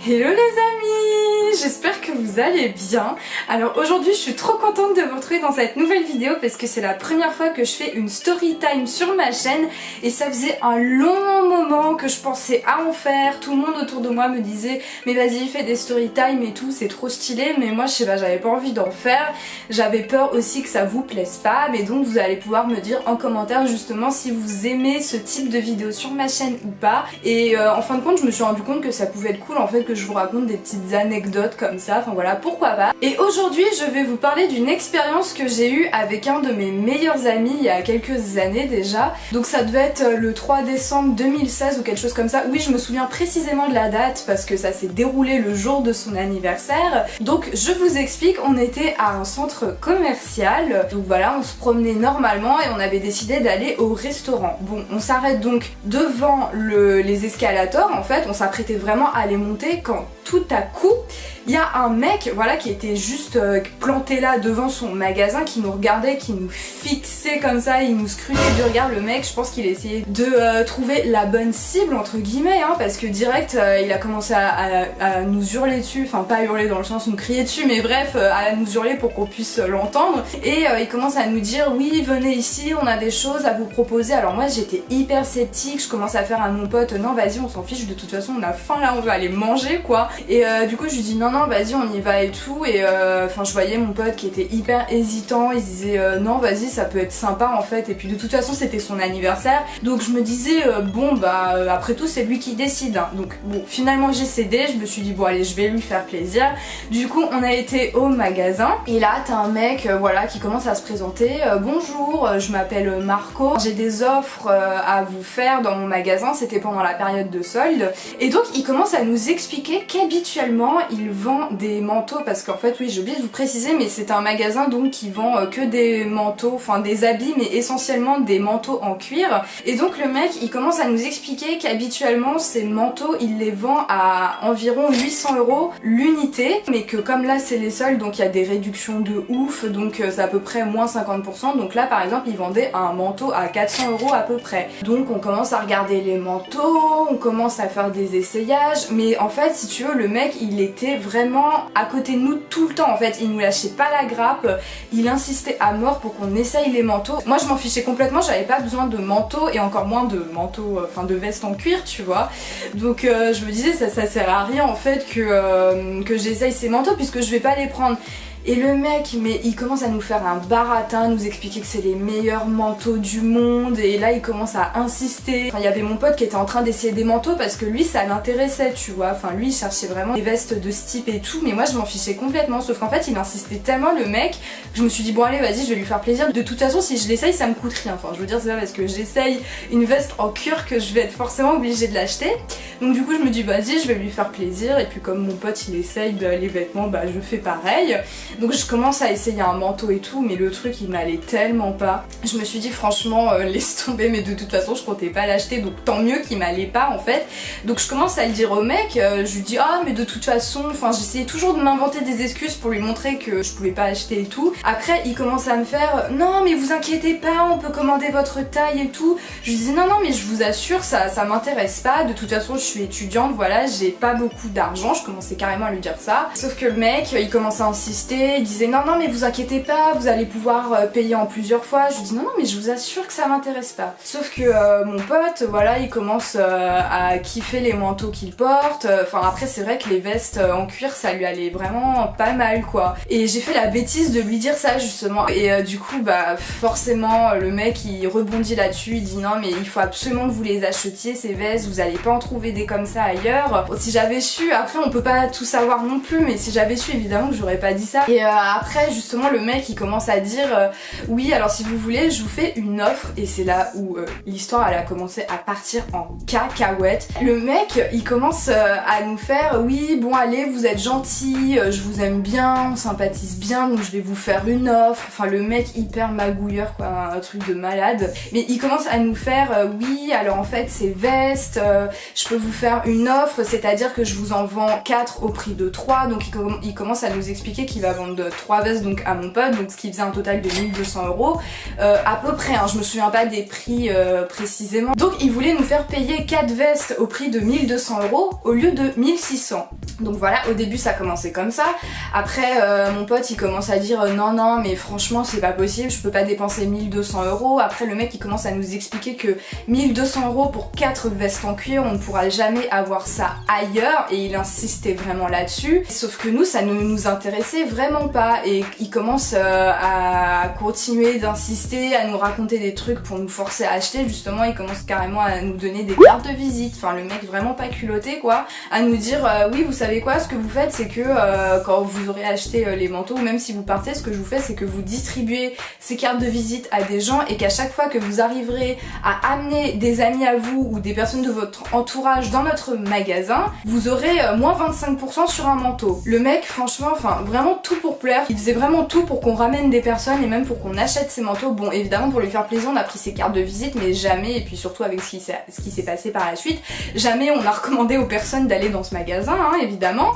Hello les amis, j'espère que vous allez bien. Alors aujourd'hui je suis trop contente de vous retrouver dans cette nouvelle vidéo parce que c'est la première fois que je fais une story time sur ma chaîne et ça faisait un long moment que je pensais à en faire. Tout le monde autour de moi me disait mais vas-y fais des story time et tout, c'est trop stylé, mais moi je sais pas, j'avais pas envie d'en faire. J'avais peur aussi que ça vous plaise pas, mais donc vous allez pouvoir me dire en commentaire justement si vous aimez ce type de vidéo sur ma chaîne ou pas. Et en fin de compte je me suis rendu compte que ça pouvait être cool en fait que je vous raconte des petites anecdotes comme ça, enfin voilà, pourquoi pas. Et aujourd'hui je vais vous parler d'une expérience que j'ai eue avec un de mes meilleurs amis il y a quelques années déjà. Donc ça devait être le 3 décembre 2016 ou quelque chose comme ça. Oui, je me souviens précisément de la date parce que ça s'est déroulé le jour de son anniversaire. Donc je vous explique, on était à un centre commercial, donc voilà, on se promenait normalement et on avait décidé d'aller au restaurant. Bon, on s'arrête donc devant les escalators, en fait, on s'apprêtait vraiment à les monter quand tout à coup il y a un mec voilà qui était juste planté là devant son magasin, qui nous regardait, qui nous fixait comme ça, il nous scrutait du regard. Le mec, je pense qu'il essayait de trouver la bonne cible entre guillemets hein, parce que direct il a commencé à nous hurler dessus, enfin pas hurler dans le sens nous crier dessus, mais bref à nous hurler pour qu'on puisse l'entendre. Et il commence à nous dire oui venez ici, on a des choses à vous proposer. Alors moi j'étais hyper sceptique, je commence à faire à mon pote non vas-y on s'en fiche, de toute façon on a faim là, on veut aller manger quoi. Et du coup je lui dis non vas-y on y va et tout. Et enfin je voyais mon pote qui était hyper hésitant, il se disait non vas-y ça peut être sympa en fait. Et puis de toute façon c'était son anniversaire, donc je me disais bon bah après tout c'est lui qui décide hein. Donc bon finalement j'ai cédé, je me suis dit bon allez je vais lui faire plaisir. Du coup on a été au magasin et là t'as un mec voilà qui commence à se présenter, bonjour je m'appelle Marco, j'ai des offres à vous faire dans mon magasin, c'était pendant la période de solde. Et donc il commence à nous expliquer qu'habituellement il vend des manteaux, parce qu'en fait oui j'ai oublié de vous préciser mais c'est un magasin donc qui vend que des manteaux, enfin des habits mais essentiellement des manteaux en cuir. Et donc le mec il commence à nous expliquer qu'habituellement ces manteaux il les vend à environ 800 € l'unité, mais que comme là c'est les soldes donc il y a des réductions de ouf, donc c'est à peu près moins 50%. Donc là par exemple il vendait un manteau à 400 € à peu près. Donc on commence à regarder les manteaux, on commence à faire des essayages, mais en fait si tu veux le mec il était vraiment à côté de nous tout le temps en fait, il nous lâchait pas la grappe, il insistait à mort pour qu'on essaye les manteaux. Moi je m'en fichais complètement, j'avais pas besoin de manteau et encore moins de manteau, enfin de veste en cuir tu vois. Donc je me disais ça sert à rien en fait que j'essaye ces manteaux puisque je vais pas les prendre. Et le mec, mais il commence à nous faire un baratin, nous expliquer que c'est les meilleurs manteaux du monde, et là il commence à insister. Enfin, il y avait mon pote qui était en train d'essayer des manteaux parce que lui ça l'intéressait, tu vois. Enfin lui il cherchait vraiment des vestes de ce type et tout, mais moi je m'en fichais complètement. Sauf qu'en fait il insistait tellement le mec, je me suis dit bon allez vas-y je vais lui faire plaisir. De toute façon si je l'essaye ça me coûte rien. Enfin je veux dire c'est pas parce que j'essaye une veste en cuir que je vais être forcément obligée de l'acheter. Donc du coup je me dis vas-y je vais lui faire plaisir, et puis comme mon pote il essaye les vêtements bah je fais pareil. Donc je commence à essayer un manteau et tout, mais le truc il m'allait tellement pas. Je me suis dit franchement laisse tomber, mais de toute façon je comptais pas l'acheter, donc tant mieux qu'il m'allait pas en fait. Donc je commence à le dire au mec, je lui dis ah mais de toute façon, enfin j'essayais toujours de m'inventer des excuses pour lui montrer que je pouvais pas acheter et tout. Après il commence à me faire non mais vous inquiétez pas, on peut commander votre taille et tout. Je lui dis non mais je vous assure ça m'intéresse pas, de toute façon je suis étudiante, voilà j'ai pas beaucoup d'argent. Je commençais carrément à lui dire ça, sauf que le mec il commence à insister. Il disait non mais vous inquiétez pas, vous allez pouvoir payer en plusieurs fois. Je lui dis non mais je vous assure que ça m'intéresse pas. Sauf que mon pote voilà il commence à kiffer les manteaux qu'il porte. Enfin après c'est vrai que les vestes en cuir ça lui allait vraiment pas mal quoi. Et j'ai fait la bêtise de lui dire ça justement. Et du coup bah forcément le mec il rebondit là-dessus, il dit non mais il faut absolument que vous les achetiez ces vestes, vous allez pas en trouver des comme ça ailleurs. Bon, si j'avais su, après on peut pas tout savoir non plus, mais si j'avais su évidemment que j'aurais pas dit ça. Et après justement le mec il commence à dire oui alors si vous voulez je vous fais une offre, et c'est là où l'histoire elle a commencé à partir en cacahuète. Le mec il commence à nous faire oui bon allez vous êtes gentil, je vous aime bien, on sympathise bien donc je vais vous faire une offre. Enfin le mec hyper magouilleur quoi, un truc de malade. Mais il commence à nous faire oui alors en fait ces vestes je peux vous faire une offre, c'est-à-dire que je vous en vends 4 au prix de 3. Donc il commence à nous expliquer qu'il va vendre 3 vestes donc à mon pote, donc ce qui faisait un total de 1200 € à peu près hein, je me souviens pas des prix précisément. Donc il voulait nous faire payer 4 vestes au prix de 1200 € au lieu de 1600. Donc voilà, au début ça commençait comme ça. Après mon pote il commence à dire non mais franchement c'est pas possible, je peux pas dépenser 1200 €. Après le mec il commence à nous expliquer que 1200 € pour 4 vestes en cuir, on ne pourra jamais avoir ça ailleurs, et il insistait vraiment là-dessus. Sauf que nous ça ne nous intéressait vraiment pas, et il commence à continuer d'insister, à nous raconter des trucs pour nous forcer à acheter. Justement il commence carrément à nous donner des cartes de visite, enfin le mec vraiment pas culotté quoi, à nous dire oui vous savez quoi, ce que vous faites c'est que quand vous aurez acheté les manteaux, ou même si vous partez, ce que je vous fais c'est que vous distribuez ces cartes de visite à des gens, et qu'à chaque fois que vous arriverez à amener des amis à vous ou des personnes de votre entourage dans notre magasin, vous aurez moins 25% sur un manteau. Le mec franchement, enfin vraiment tout pour plaire, il faisait vraiment tout pour qu'on ramène des personnes et même pour qu'on achète ces manteaux. Bon évidemment pour lui faire plaisir on a pris ses cartes de visite, mais jamais, et puis surtout avec ce qui s'est passé par la suite, jamais on a recommandé aux personnes d'aller dans ce magasin hein, évidemment.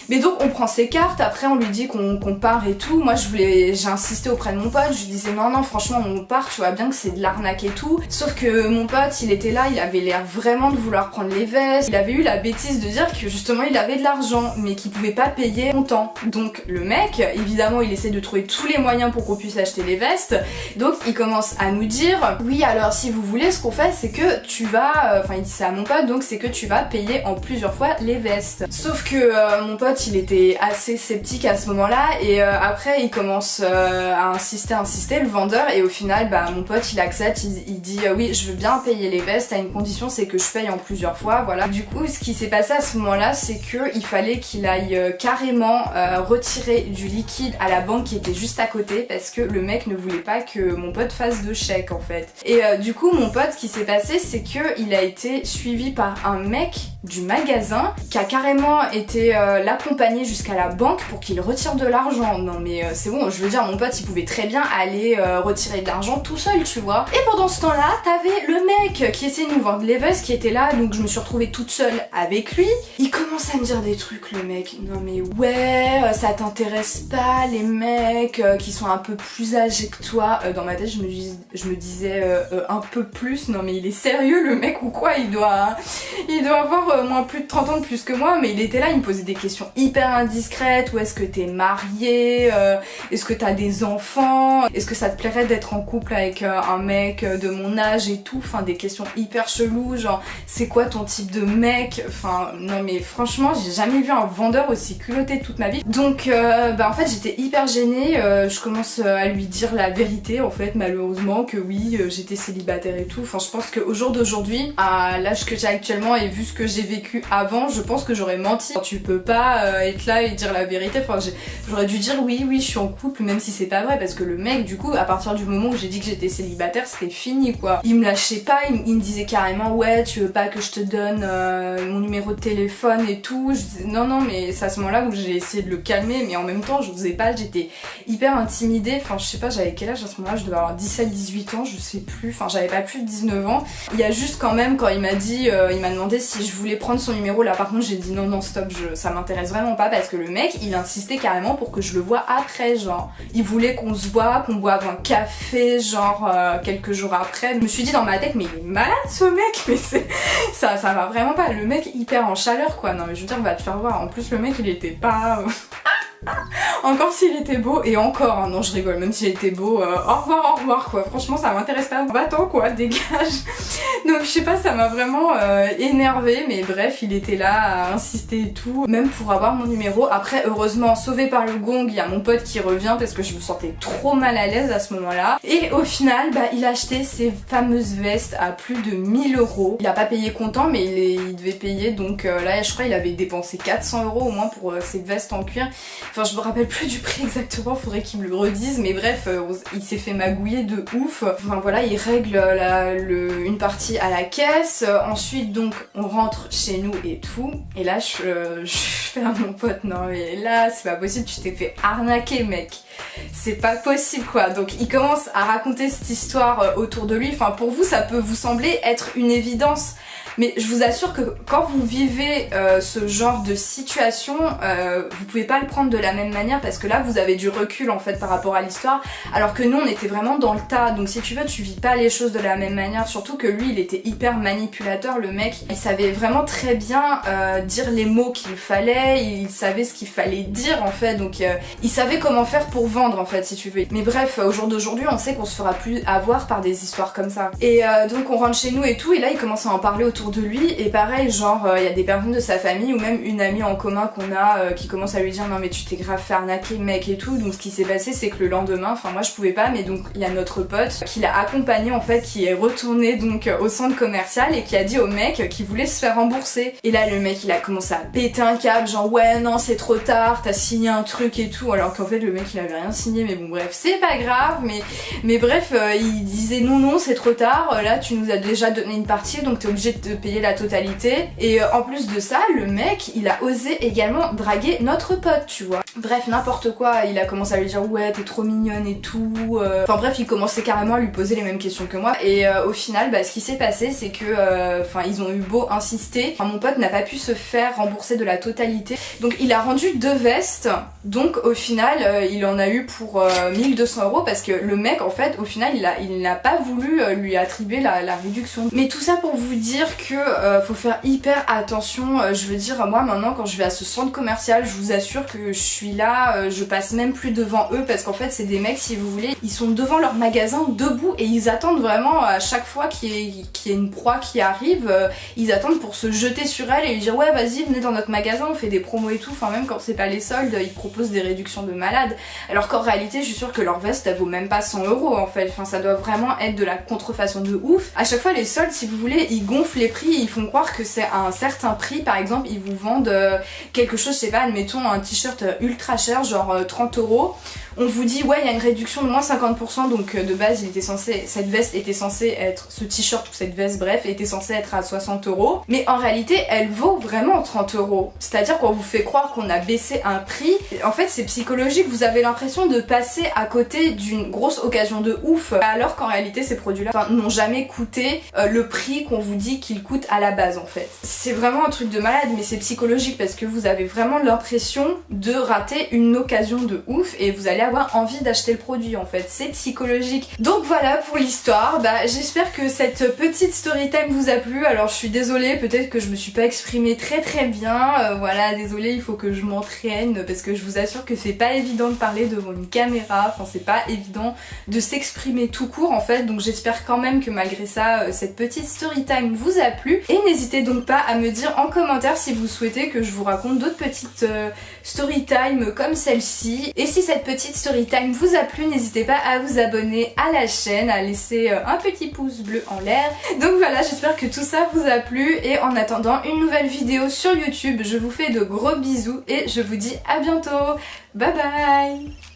Mais donc on prend ses cartes, après on lui dit qu'on part et tout. Moi j'ai insisté auprès de mon pote, je lui disais non franchement on part, tu vois bien que c'est de l'arnaque et tout. Sauf que mon pote il était là, il avait l'air vraiment de vouloir prendre les vestes. Il avait eu la bêtise de dire que justement il avait de l'argent mais qu'il pouvait pas payer longtemps. Donc le mec évidemment il essaie de trouver tous les moyens pour qu'on puisse acheter les vestes. Donc il commence à nous dire oui alors si vous voulez ce qu'on fait c'est que tu vas, enfin il dit ça à mon pote, donc c'est que tu vas payer en plusieurs fois les vestes. Sauf que mon pote il était assez sceptique à ce moment-là, et après il commence à insister le vendeur, et au final bah mon pote il accepte, il dit oui je veux bien payer les vestes à une condition, c'est que je paye en plusieurs fois, voilà. Du coup ce qui s'est passé à ce moment-là c'est que il fallait qu'il aille carrément retirer du liquide à la banque qui était juste à côté, parce que le mec ne voulait pas que mon pote fasse de chèque en fait. Et du coup mon pote, ce qui s'est passé c'est que il a été suivi par un mec du magasin qui a carrément été l'accompagner jusqu'à la banque pour qu'il retire de l'argent. Non mais c'est bon, je veux dire mon pote il pouvait très bien aller retirer de l'argent tout seul tu vois. Et pendant ce temps là t'avais le mec qui essayait de nous vendre les vestes qui était là, donc je me suis retrouvée toute seule avec lui. Il commence à me dire des trucs le mec, non mais ouais ça t'intéresse pas les mecs qui sont un peu plus âgés que toi. Dans ma tête je me disais un peu plus, non mais il est sérieux le mec ou quoi, il doit avoir moins plus de 30 ans de plus que moi. Mais il était là, il me posait des questions hyper indiscrètes. Où est-ce que t'es mariée, est-ce que t'as des enfants, est-ce que ça te plairait d'être en couple avec un mec de mon âge et tout, enfin des questions hyper cheloues, genre c'est quoi ton type de mec, enfin non mais franchement j'ai jamais vu un vendeur aussi culotté de toute ma vie. Donc bah en fait j'étais hyper gênée, je commence à lui dire la vérité en fait malheureusement, que oui j'étais célibataire et tout. Enfin je pense qu'au jour d'aujourd'hui, à l'âge que j'ai actuellement et vu ce que j'ai vécu avant, je pense que j'aurais menti. Tu peux pas être là et dire la vérité, enfin j'aurais dû dire oui je suis en couple même si c'est pas vrai, parce que le mec du coup à partir du moment où j'ai dit que j'étais célibataire c'était fini quoi. Il me lâchait pas, il me disait carrément ouais tu veux pas que je te donne mon numéro de téléphone et tout. Je disais non mais c'est à ce moment là où j'ai essayé de le calmer, mais en même temps je osais pas, j'étais hyper intimidée. Enfin je sais pas, j'avais quel âge à ce moment là, je devais avoir 17-18 ans je sais plus, enfin j'avais pas plus de 19 ans. Il y a juste quand même quand il m'a dit, il m'a demandé si je voulais prendre son numéro, là par contre j'ai dit non stop, ça m'intéresse vraiment pas, parce que le mec il insistait carrément pour que je le voie après, genre il voulait qu'on se voit, qu'on boive un café genre quelques jours après. Je me suis dit dans ma tête mais il est malade ce mec, mais ça va vraiment pas, le mec hyper en chaleur quoi. Non mais je veux dire va te faire voir, en plus le mec il était pas encore s'il était beau, et encore hein, non je rigole, même s'il était beau, au revoir quoi, franchement ça m'intéresse pas, va-t'en quoi, dégage. Donc je sais pas, ça m'a vraiment énervée, mais bref il était là à insister et tout, même pour avoir mon numéro. Après heureusement sauvé par le gong, il y a mon pote qui revient parce que je me sentais trop mal à l'aise à ce moment là, et au final bah il a acheté ces fameuses vestes à plus de 1000 €. Il a pas payé comptant mais il devait payer, donc là je crois il avait dépensé 400 € au moins pour ces vestes en cuir. Enfin je me rappelle plus du prix exactement, faudrait qu'il me le redise, mais bref il s'est fait magouiller de ouf. Enfin voilà, il règle une partie à la caisse, ensuite donc on rentre chez nous et tout, et là je fais à mon pote non mais là c'est pas possible, tu t'es fait arnaquer mec, c'est pas possible quoi. Donc il commence à raconter cette histoire autour de lui. Enfin pour vous ça peut vous sembler être une évidence, Mais je vous assure que quand vous vivez ce genre de situation, vous pouvez pas le prendre de la même manière parce que là vous avez du recul en fait par rapport à l'histoire, alors que nous on était vraiment dans le tas. Donc si tu veux, tu vis pas les choses de la même manière, surtout que lui il était hyper manipulateur, le mec. Il savait vraiment très bien dire les mots qu'il fallait, il savait ce qu'il fallait dire en fait, donc il savait comment faire pour vendre en fait si tu veux. Mais bref, au jour d'aujourd'hui on sait qu'on se fera plus avoir par des histoires comme ça. Et donc on rentre chez nous et tout, et là il commence à en parler autour de lui, et pareil genre il y a des personnes de sa famille ou même une amie en commun qu'on a qui commence à lui dire non mais tu t'es grave fait arnaquer mec et tout. Donc ce qui s'est passé c'est que le lendemain, enfin moi je pouvais pas, mais donc il y a notre pote qui l'a accompagné en fait, qui est retourné donc au centre commercial et qui a dit au mec qu'il voulait se faire rembourser. Et là le mec il a commencé à péter un câble, genre ouais non c'est trop tard, t'as signé un truc et tout, alors qu'en fait le mec il avait rien signé, mais bon bref c'est pas grave, mais bref il disait non c'est trop tard, là tu nous as déjà donné une partie donc t'es obligé de payer la totalité. Et en plus de ça le mec il a osé également draguer notre pote, tu vois. Bref n'importe quoi, il a commencé à lui dire ouais t'es trop mignonne et tout, enfin bref il commençait carrément à lui poser les mêmes questions que moi. Et au final ce qui s'est passé c'est que enfin ils ont eu beau insister, mon pote n'a pas pu se faire rembourser de la totalité, donc il a rendu 2 vestes, donc au final il en a eu pour 1200 € parce que le mec en fait au final il n'a pas voulu lui attribuer la réduction. Mais tout ça pour vous dire que faut faire hyper attention. Je veux dire moi maintenant quand je vais à ce centre commercial, je vous assure que je suis là, je passe même plus devant eux parce qu'en fait c'est des mecs, si vous voulez, ils sont devant leur magasin debout et ils attendent vraiment à chaque fois qu'il y ait une proie qui arrive, ils attendent pour se jeter sur elle et lui dire ouais vas-y venez dans notre magasin, on fait des promos et tout, enfin même quand c'est pas les soldes ils proposent des réductions de malade, alors qu'en réalité je suis sûre que leur veste elle vaut même pas 100 € en fait, enfin ça doit vraiment être de la contrefaçon de ouf. À chaque fois les soldes si vous voulez ils gonflent les prix, ils font croire que c'est à un certain prix, par exemple ils vous vendent quelque chose, je sais pas, admettons un t-shirt ultra cher genre 30 €, on vous dit ouais il y a une réduction de moins 50%, donc de base il était censé, cette veste était censée être, ce t-shirt ou cette veste bref était censée être à 60 €, mais en réalité elle vaut vraiment 30 €, c'est à dire qu'on vous fait croire qu'on a baissé un prix, en fait c'est psychologique, vous avez l'impression de passer à côté d'une grosse occasion de ouf, alors qu'en réalité ces produits là n'ont jamais coûté le prix qu'on vous dit qu'ils coûtent à la base en fait. C'est vraiment un truc de malade, mais c'est psychologique parce que vous avez vraiment l'impression de rater une occasion de ouf et vous allez avoir envie d'acheter le produit en fait, c'est psychologique. Donc voilà pour l'histoire, j'espère que cette petite story time vous a plu. Alors je suis désolée, peut-être que je me suis pas exprimée très bien, voilà désolée, il faut que je m'entraîne parce que je vous assure que c'est pas évident de parler devant une caméra, enfin c'est pas évident de s'exprimer tout court en fait, donc j'espère quand même que malgré ça cette petite story time vous a plu, et n'hésitez donc pas à me dire en commentaire si vous souhaitez que je vous raconte d'autres petites story time comme celle-ci. Et si cette petite story time vous a plu, n'hésitez pas à vous abonner à la chaîne, à laisser un petit pouce bleu en l'air. Donc voilà, j'espère que tout ça vous a plu, et en attendant une nouvelle vidéo sur YouTube, je vous fais de gros bisous et je vous dis à bientôt. Bye bye.